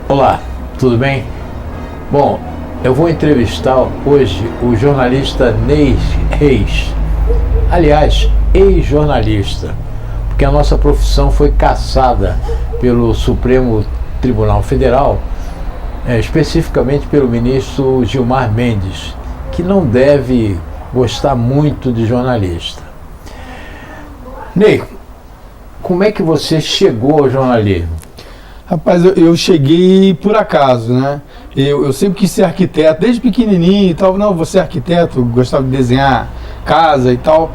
Olá, tudo bem? Bom, eu vou entrevistar hoje o jornalista Ney Reis, aliás, ex-jornalista, porque a nossa profissão foi cassada pelo Supremo Tribunal Federal, especificamente pelo ministro Gilmar Mendes, que não deve gostar muito de jornalista. Ney, como é que você chegou ao jornalismo? Rapaz, eu cheguei por acaso, né? Eu sempre quis ser arquiteto, desde pequenininho e tal. Não, vou ser arquiteto, gostava de desenhar casa e tal.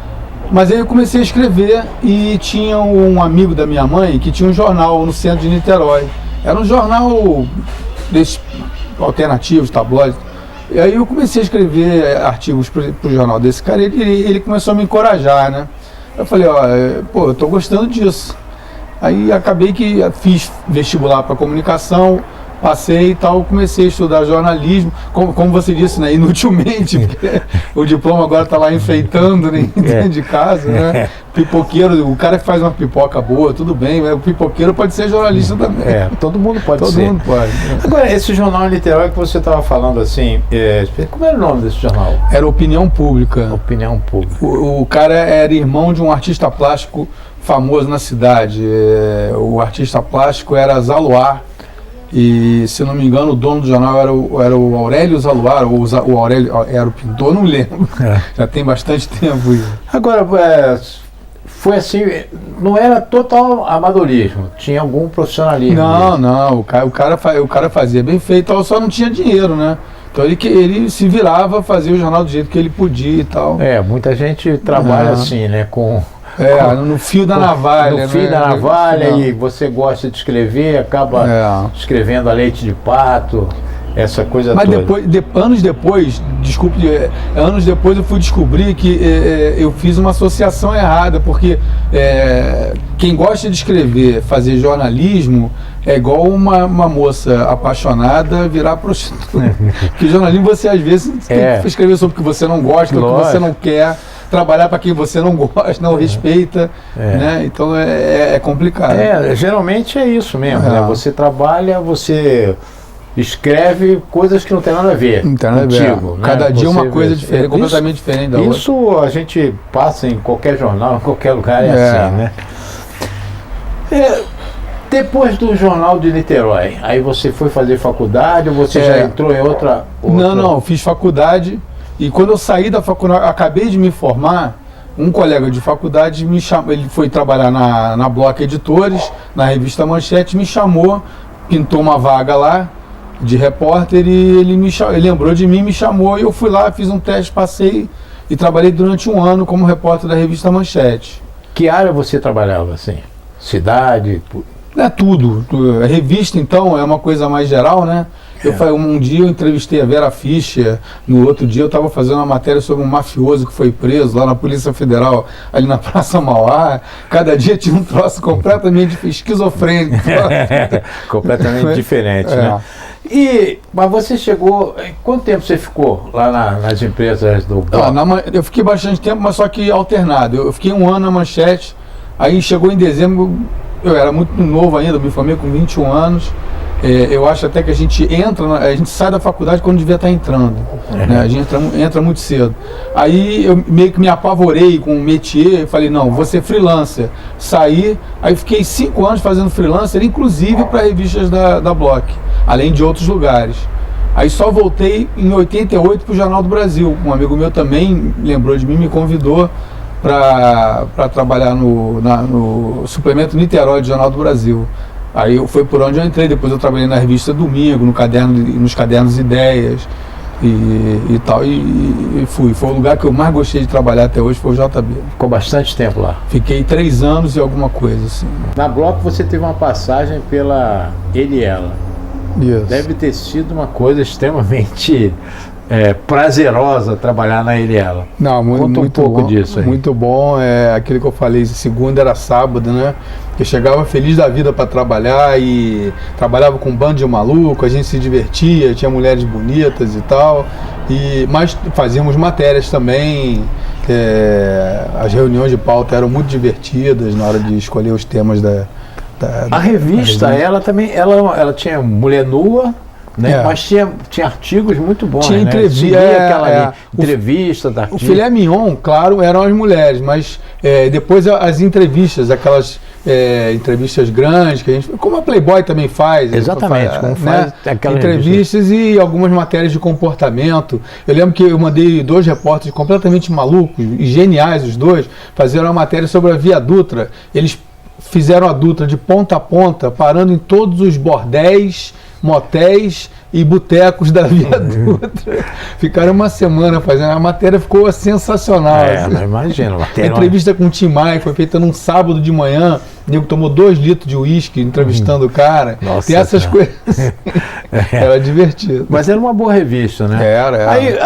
Mas aí eu comecei a escrever e tinha um amigo da minha mãe que tinha um jornal no centro de Niterói. Era um jornal desses alternativos, tabloides. E aí eu comecei a escrever artigos pro jornal desse cara e ele começou a me encorajar, né? Eu falei, pô, eu tô gostando disso. Aí acabei que fiz vestibular para comunicação, passei e tal, comecei a estudar jornalismo, como você disse, né, inutilmente, porque o diploma agora está lá enfeitando, né, dentro de casa, né, pipoqueiro, o cara que faz uma pipoca boa, tudo bem, mas o pipoqueiro pode ser jornalista também. Todo mundo pode ser. Todo mundo pode. Agora, esse jornal Niterói que você estava falando assim, como era o nome desse jornal? Era Opinião Pública. Opinião Pública. O cara era irmão de um artista plástico famoso na cidade. O artista plástico era Zaluar. E, se não me engano, o dono do jornal era o Aurélio Zaluar, ou o Aurélio era o pintor, não lembro. Já tem bastante tempo isso. Agora, foi assim, não era total amadorismo, tinha algum profissionalismo. Não, o cara fazia bem feito, só não tinha dinheiro, né? Então ele se virava, fazia o jornal do jeito que ele podia e tal. Muita gente trabalha assim, né, no fio da navalha. No fio da navalha, e você gosta de escrever, acaba escrevendo a leite de pato, essa coisa toda. Mas anos depois eu fui descobrir que eu fiz uma associação errada, porque quem gosta de escrever, fazer jornalismo, é igual uma moça apaixonada virar prostituta. Porque jornalismo você às vezes tem que escrever sobre o que você não gosta, o que você não quer, trabalhar para quem você não gosta, não respeita, né? Então é complicado. Geralmente é isso mesmo, né? Você trabalha, você escreve coisas que não tem nada a ver contigo. Cada dia uma coisa diferente, completamente diferente da outra. Isso a gente passa em qualquer jornal, em qualquer lugar, assim, né? Depois do Jornal de Niterói, aí você foi fazer faculdade ou você já entrou em outra? Não, fiz faculdade. E quando eu saí da faculdade, acabei de me formar, um colega de faculdade me chamou, ele foi trabalhar na Block Editores, na revista Manchete, me chamou, pintou uma vaga lá de repórter e ele lembrou de mim, me chamou e eu fui lá, fiz um teste, passei e trabalhei durante um ano como repórter da revista Manchete. Que área você trabalhava, assim? Cidade? Tudo. A revista, então, é uma coisa mais geral, né? Um dia eu entrevistei a Vera Fischer, no outro dia eu estava fazendo uma matéria sobre um mafioso que foi preso lá na Polícia Federal, ali na Praça Mauá. Cada dia tinha um troço completamente esquizofrênico. Completamente diferente, né? Mas você chegou... Quanto tempo você ficou lá nas empresas do Bloco? Eu fiquei bastante tempo, mas só que alternado. Eu fiquei um ano na Manchete, aí chegou em dezembro, eu era muito novo ainda, me formei com 21 anos. Eu acho até que a gente sai da faculdade quando devia estar entrando, né? A gente entra muito cedo. Aí eu meio que me apavorei com o métier, falei, não, vou ser freelancer. Saí, aí fiquei 5 anos fazendo freelancer, inclusive para revistas da Block, além de outros lugares. Aí só voltei em 88 para o Jornal do Brasil. Um amigo meu também lembrou de mim, me convidou para trabalhar no suplemento Niterói do Jornal do Brasil. Aí foi por onde eu entrei. Depois eu trabalhei na revista Domingo, nos cadernos Ideias e tal. E fui. Foi o lugar que eu mais gostei de trabalhar até hoje, foi o JB. Ficou bastante tempo lá? Fiquei 3 anos e alguma coisa, assim. Na Bloco você teve uma passagem pela Ele e Ela. Isso. Deve ter sido uma coisa extremamente prazerosa trabalhar na Ele e Ela. Não, Conta um pouco bom, disso aí. Muito bom, aquilo que eu falei, segunda era sábado, né? Eu chegava feliz da vida para trabalhar e trabalhava com um bando de maluco, a gente se divertia, tinha mulheres bonitas e tal. Mas fazíamos matérias também, as reuniões de pauta eram muito divertidas na hora de escolher os temas a revista, ela também, ela tinha mulher nua, né? Mas tinha artigos muito bons, tinha entrevista, entrevista da o filé mignon, claro, eram as mulheres, mas depois as entrevistas, aquelas entrevistas grandes que a gente, como a Playboy também faz, exatamente, como faz aquelas entrevistas e algumas matérias de comportamento. Eu lembro que eu mandei 2 repórteres completamente malucos e geniais, os dois, fazer uma matéria sobre a Via Dutra. Eles fizeram a Dutra de ponta a ponta, parando em todos os bordéis, motéis e botecos da Via Dutra. Ficaram uma semana fazendo, a matéria ficou sensacional. Não imagino. A entrevista com o Tim Maia foi feita num sábado de manhã, o nego tomou 2 litros de uísque entrevistando o cara. Nossa, tem essas coisas. Era divertido. Mas era uma boa revista, né? Era. Aí,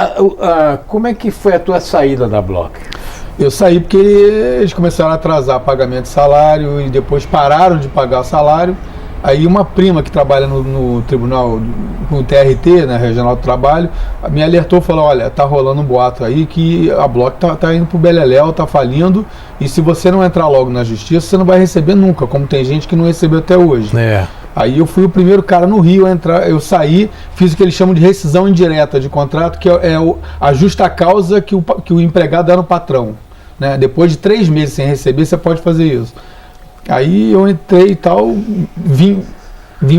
como é que foi a tua saída da Block? Eu saí porque eles começaram a atrasar pagamento de salário e depois pararam de pagar o salário. Aí uma prima que trabalha no tribunal, no TRT, na Regional do Trabalho, me alertou, falou, olha, tá rolando um boato aí que a Block tá indo pro beleléu, tá falindo, e se você não entrar logo na justiça, você não vai receber nunca, como tem gente que não recebeu até hoje. Aí eu fui o primeiro cara no Rio a entrar, eu saí, fiz o que eles chamam de rescisão indireta de contrato, que a justa causa que o empregado dá no patrão. Né? Depois de 3 meses sem receber, você pode fazer isso. Aí eu entrei e tal, vim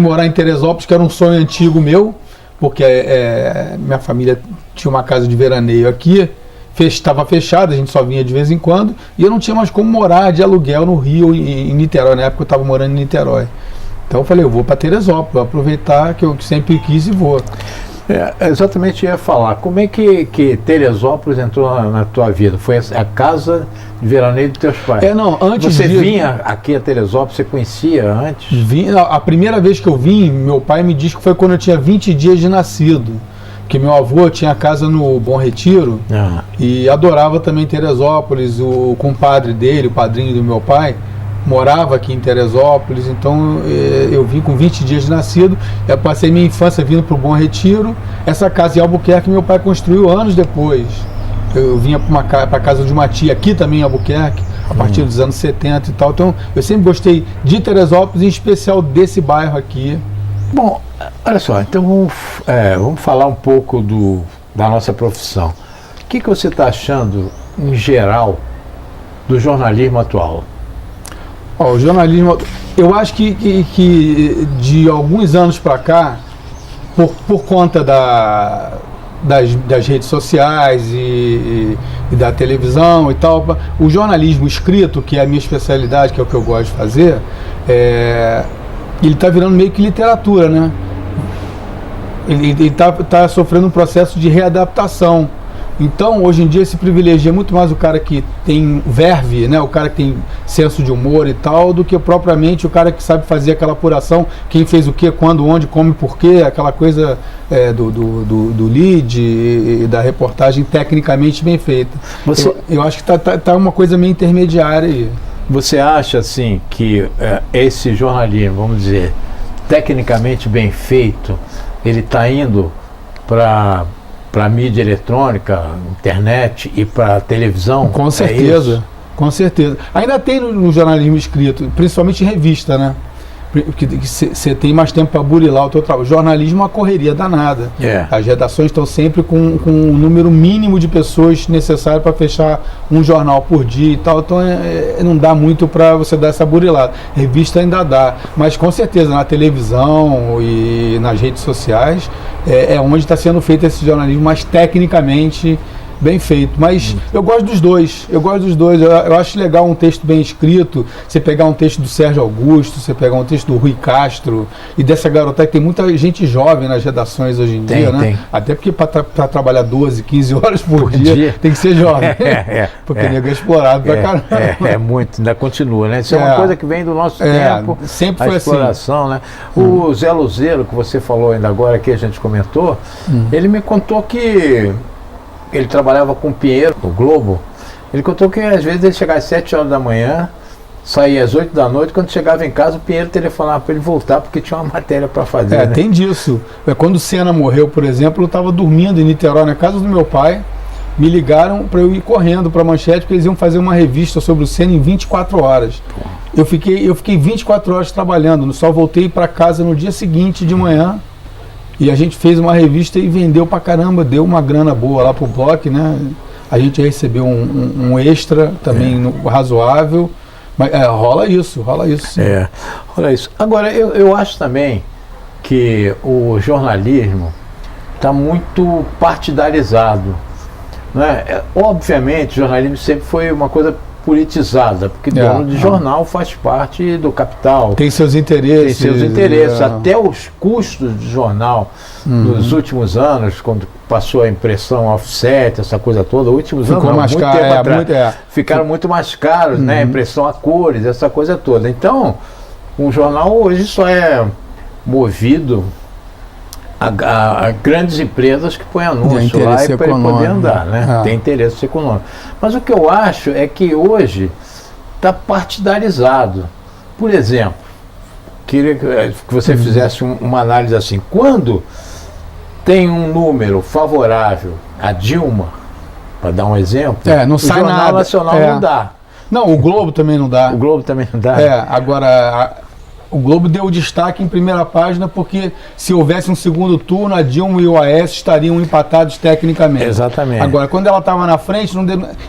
morar em Teresópolis, que era um sonho antigo meu, porque minha família tinha uma casa de veraneio aqui, estava fechada, a gente só vinha de vez em quando, e eu não tinha mais como morar de aluguel no Rio e em Niterói, na época eu estava morando em Niterói. Então eu falei, eu vou para Teresópolis, vou aproveitar que eu sempre quis e vou. Exatamente, ia falar, como é que Teresópolis entrou na tua vida? Foi a casa de veraneio dos teus pais? Antes você vinha aqui a Teresópolis, você conhecia antes? A primeira vez que eu vim, meu pai me disse que foi quando eu tinha 20 dias de nascido, que meu avô tinha casa no Bom Retiro e adorava também Teresópolis, o compadre dele, o padrinho do meu pai, morava aqui em Teresópolis, então eu vim com 20 dias de nascido, eu passei minha infância vindo para o Bom Retiro. Essa casa em Albuquerque meu pai construiu anos depois. Eu vinha para a casa de uma tia aqui também em Albuquerque, a partir dos anos 70 e tal. Então eu sempre gostei de Teresópolis, em especial desse bairro aqui. Bom, olha só, então vamos falar um pouco da nossa profissão. O que você está achando, em geral, do jornalismo atual? O jornalismo, eu acho que de alguns anos para cá, por conta das redes sociais e da televisão e tal, o jornalismo escrito, que é a minha especialidade, que é o que eu gosto de fazer, ele está virando meio que literatura, né? Ele tá sofrendo um processo de readaptação. Então, hoje em dia, se privilegia muito mais o cara que tem verve, né, o cara que tem senso de humor e tal, do que propriamente o cara que sabe fazer aquela apuração, quem fez o quê, quando, onde, como e porquê, aquela coisa do lead e da reportagem tecnicamente bem feita. Eu acho que tá uma coisa meio intermediária aí. Você acha, assim, que esse jornalismo, vamos dizer, tecnicamente bem feito, ele está indo para a mídia eletrônica, internet e para a televisão? Com certeza, com certeza. Ainda tem no jornalismo escrito, principalmente em revista, né? Porque você tem mais tempo para burilar o teu trabalho. O jornalismo é uma correria danada. As redações estão sempre com um número mínimo de pessoas necessário para fechar um jornal por dia e tal. Então não dá muito para você dar essa burilada. Revista ainda dá. Mas com certeza na televisão e nas redes sociais é onde está sendo feito esse jornalismo mais tecnicamente bem feito, mas eu gosto dos dois, eu acho legal um texto bem escrito, você pegar um texto do Sérgio Augusto, você pegar um texto do Rui Castro e dessa garota que tem muita gente jovem nas redações hoje em dia, né? Até porque para trabalhar 12, 15 horas por dia tem que ser jovem, porque o nego é explorado pra caramba. Muito, ainda continua, né? Isso é uma coisa que vem do nosso tempo, sempre foi a exploração, assim. Né? O Zé Luzeiro, que você falou ainda agora, que a gente comentou, ele me contou que ele trabalhava com o Pinheiro, o Globo. Ele contou que às vezes ele chegava às 7 horas da manhã, saía às 8 da noite, quando chegava em casa o Pinheiro telefonava para ele voltar porque tinha uma matéria para fazer. É, né? tem disso. Quando o Senna morreu, por exemplo, eu estava dormindo em Niterói, na casa do meu pai, me ligaram para eu ir correndo para a Manchete, porque eles iam fazer uma revista sobre o Senna em 24 horas. Eu fiquei 24 horas trabalhando, só voltei para casa no dia seguinte de manhã, e a gente fez uma revista e vendeu pra caramba, deu uma grana boa lá pro Block, né? A gente recebeu um extra também razoável. Mas rola isso. Sim. Rola isso. Agora, eu acho também que o jornalismo está muito partidarizado. Né? Obviamente, o jornalismo sempre foi uma coisa politizada, porque dono de jornal faz parte do capital. Tem seus interesses. Até os custos de jornal nos últimos anos, quando passou a impressão offset, essa coisa toda, últimos anos, muito tempo atrás, ficaram muito mais caros, né? Impressão a cores, essa coisa toda. Então, um jornal hoje só é movido a grandes empresas que põem anúncio lá para ele poder andar, né? Tem interesse econômico. Mas o que eu acho é que hoje está partidarizado. Por exemplo, queria que você fizesse uma análise assim. Quando tem um número favorável a Dilma, para dar um exemplo, não sai nada. O Jornal Nacional não dá. Não, o Globo também não dá. O Globo também não dá. Agora... O Globo deu destaque em primeira página porque se houvesse um segundo turno, a Dilma e o Aécio estariam empatados tecnicamente. Exatamente. Agora, quando ela estava na frente,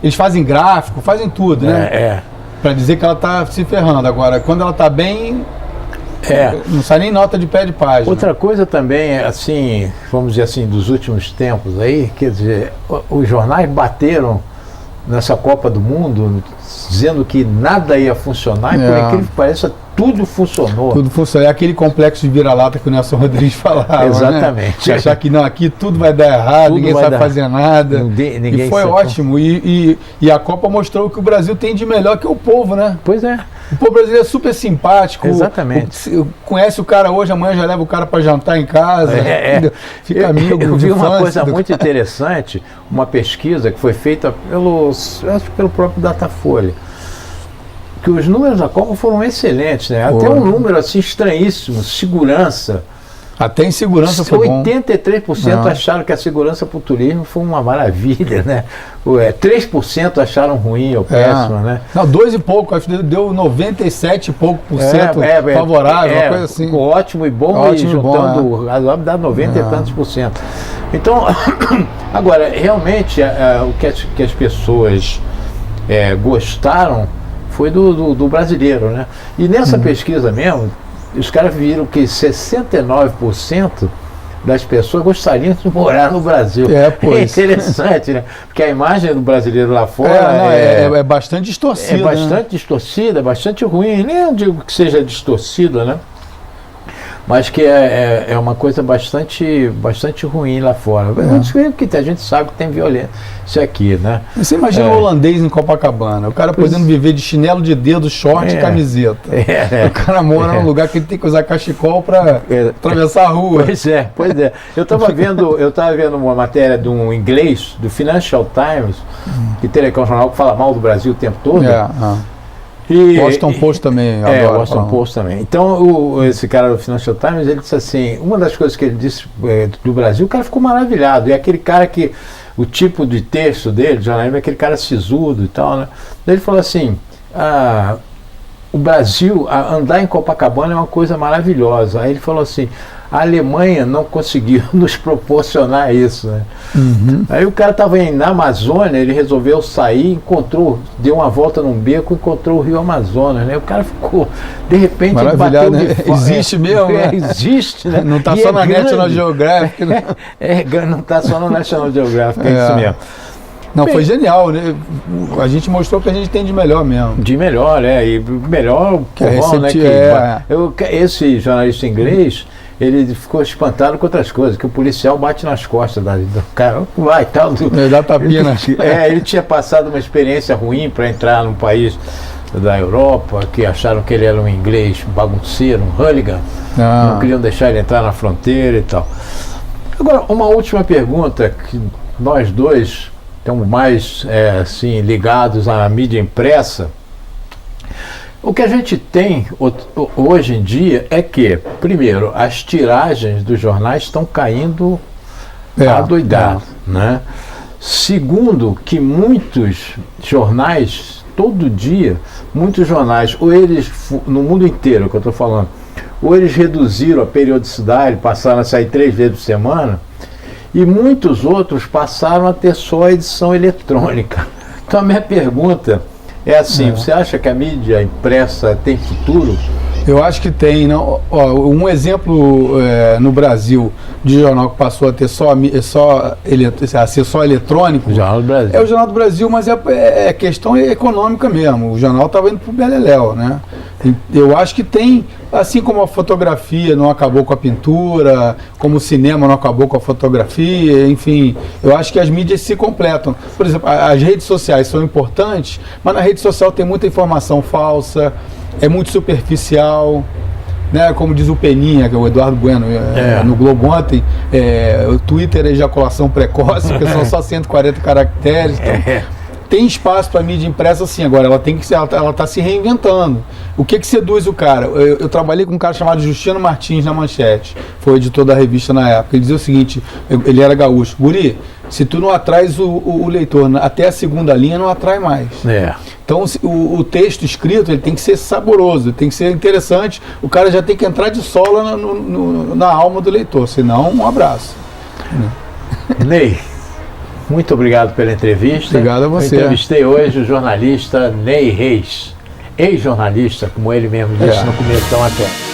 eles fazem gráfico, fazem tudo, né? Para dizer que ela está se ferrando. Agora, quando ela está bem, não sai nem nota de pé de página. Outra coisa também, assim, vamos dizer assim, dos últimos tempos aí, quer dizer, os jornais bateram nessa Copa do Mundo, dizendo que nada ia funcionar, e por incrível que pareça, tudo funcionou. Tudo funcionou. É aquele complexo de vira-lata que o Nelson Rodrigues falava. Exatamente. Né? Achar que não, aqui tudo vai dar errado, tudo ninguém sabe fazer nada. Ninguém e foi ótimo. E a Copa mostrou que o Brasil tem de melhor que o povo, né? Pois é. O povo brasileiro é super simpático. Exatamente. Conhece o cara hoje, amanhã já leva o cara para jantar em casa. Fica amigo. Eu vi uma coisa muito interessante, uma pesquisa que foi feita pelo próprio Datafolha, que os números da Copa foram excelentes, né? Até um número assim estranhíssimo, segurança. Até em segurança foi bom. 83% acharam que a segurança para o turismo foi uma maravilha, né? 3% acharam ruim ou péssima, né? Não, 2 e pouco, acho que deu 97 e pouco por cento favorável, uma coisa assim. Ótimo e bom, e juntando razoável dá 90 e tantos por cento. Então, agora, realmente, o que as pessoas gostaram foi do brasileiro, né? E nessa pesquisa mesmo, os caras viram que 69% das pessoas gostariam de morar no Brasil. É interessante, né? Porque a imagem do brasileiro lá fora é bastante distorcida. É bastante distorcida, é bastante ruim. Nem digo que seja distorcida, né? Mas que é uma coisa bastante ruim lá fora. Que a gente sabe que tem violência aqui, né? Você imagina um holandês em Copacabana, o cara podendo viver de chinelo de dedo, short e camiseta. O cara mora num lugar que ele tem que usar cachecol para atravessar a rua. Pois é. Eu estava vendo uma matéria de um inglês, do Financial Times, que é um jornal que fala mal do Brasil o tempo todo. E Washington Post também. Washington Post também. Então, esse cara do Financial Times, ele disse assim, uma das coisas que ele disse do Brasil, o cara ficou maravilhado. E aquele cara que, o tipo de texto dele, jornalismo, é aquele cara sisudo e tal, né? Ele falou assim, o Brasil, andar em Copacabana é uma coisa maravilhosa. Aí ele falou assim, a Alemanha não conseguiu nos proporcionar isso, né? Aí o cara estava na Amazônia, ele resolveu sair, deu uma volta num beco, encontrou o Rio Amazonas, né? O cara ficou, de repente, maravilhado, né? Existe mesmo, né? Existe, né? Não está só na National Geographic, né? Não está só no National Geographic, é isso mesmo. Não, foi genial, né? A gente mostrou que a gente tem de melhor mesmo. De melhor, e melhor povão, né? Esse jornalista inglês, ele ficou espantado com outras coisas, que o policial bate nas costas do cara, vai tal. Dá tapinha nas costas. Ele tinha passado uma experiência ruim para entrar num país da Europa, que acharam que ele era um inglês bagunceiro, um hooligan, não queriam deixar ele entrar na fronteira e tal. Agora, uma última pergunta, que nós dois estamos mais assim, ligados à mídia impressa. O que a gente tem hoje em dia é que, primeiro, as tiragens dos jornais estão caindo adoidado, né? Segundo, que muitos jornais, todo dia, muitos jornais, ou eles, no mundo inteiro que eu estou falando, ou eles reduziram a periodicidade, passaram a sair 3 vezes por semana, e muitos outros passaram a ter só a edição eletrônica. Então a minha pergunta é assim, você acha que a mídia impressa tem futuro? Eu acho que tem. Não? Ó, um exemplo no Brasil de jornal que passou a ter ser só eletrônico, O Jornal do Brasil. é o Jornal do Brasil, mas é questão econômica mesmo. O jornal estava indo para o beleléu, né? Eu acho que tem, assim como a fotografia não acabou com a pintura, como o cinema não acabou com a fotografia, enfim, eu acho que as mídias se completam. Por exemplo, as redes sociais são importantes, mas na rede social tem muita informação falsa, é muito superficial, né? Como diz o Peninha, que é o Eduardo Bueno, no Globo ontem, o Twitter é ejaculação precoce, porque são só 140 caracteres. Então, tem espaço para mídia impressa, sim. Agora ela está se reinventando. O que seduz o cara? Eu trabalhei com um cara chamado Justino Martins na Manchete, foi editor da revista na época. Ele dizia o seguinte, ele era gaúcho: guri, se tu não atrais o leitor até a segunda linha, não atrai mais. Então o texto escrito ele tem que ser saboroso, tem que ser interessante, o cara já tem que entrar de sola na alma do leitor, senão um abraço. Ney, muito obrigado pela entrevista. Obrigado a você. Eu entrevistei hoje o jornalista Ney Reis, ex-jornalista, como ele mesmo disse no começo da matéria.